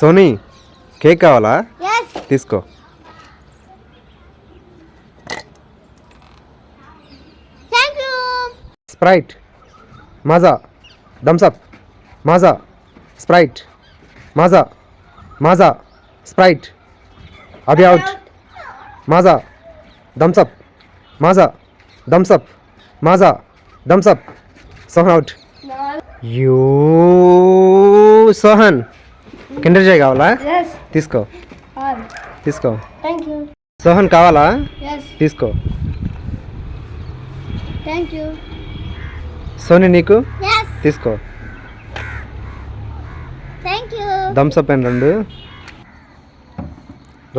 Sony cake కావాలా? Yes. తీసుకో. Thank you. Sprite, Maaza, Thums Up, Maaza, Sprite, Maaza, Maaza, Sprite. Abhi out. Maaza, Thums Up, Maaza, Thums Up, Maaza, Thums Up. Sohan out. You Sohan Kinder Joy కావాలా? Yes. తీసుకో. All. తీసుకో. Thank you. Sohan కావాలా? Yes. తీసుకో. Thank you. Soni నీకు? Yes. తీసుకో. Thank you. Thums Up and 2.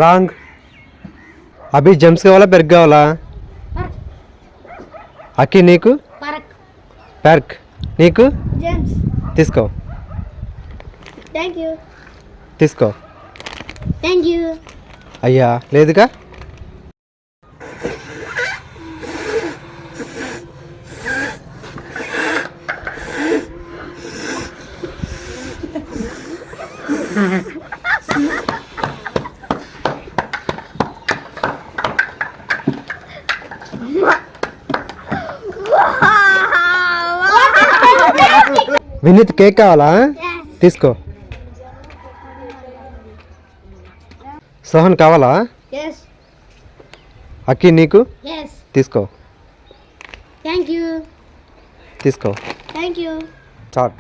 Wrong. Abhi Gems కావాలా బెర్గ్ కావాలా? అక్కి నీకు? Parak. పెర్క్. నీకు? James. తీసుకో. Thank you. తీసుకో. Thank you. అయ్యా లేదుగా. వినీత్ కేక్ కావాలా? Yes. తీసుకో. సోహన్ కావాలా? Yes. అక్కి నీకు? Yes. తీసుకో. Thank you. తీసుకో. Thank you. చాట్.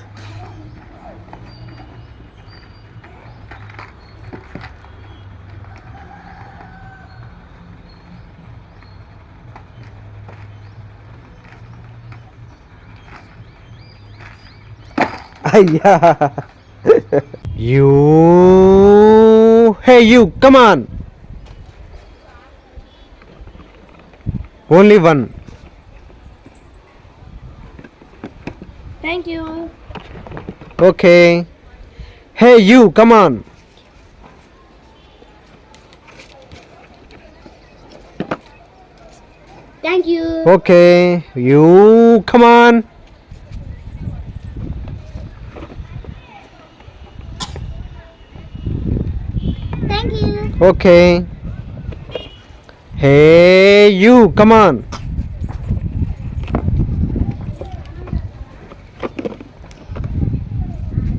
అయ్యా you hey you come on. Only 1. Thank you. Okay. Hey you come on. Thank you. Okay you come on. Thank you. Okay. Hey you come on.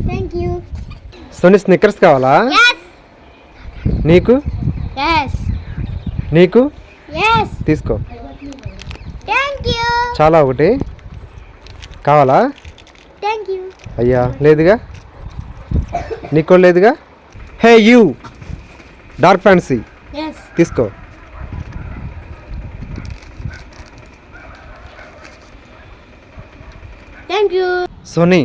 Thank you. Soni Snickers కావాలా? Yes. నీకు? Yes. నీకు? Yes. తీసుకో. Thank you. చాలా ఒకటి కావాలా? Thank you. అయ్యా లేదుగా. నీకు లేదుగా. Hey you dark fancy Yes. తీసుకో. Thank you. సోనీ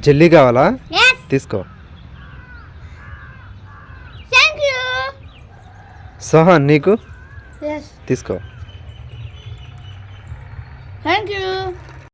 జెల్లీ కావాలా? Yes. తీసుకో. Thank you. సోహన్ నీకు? Yes. తీసుకో. Thank you.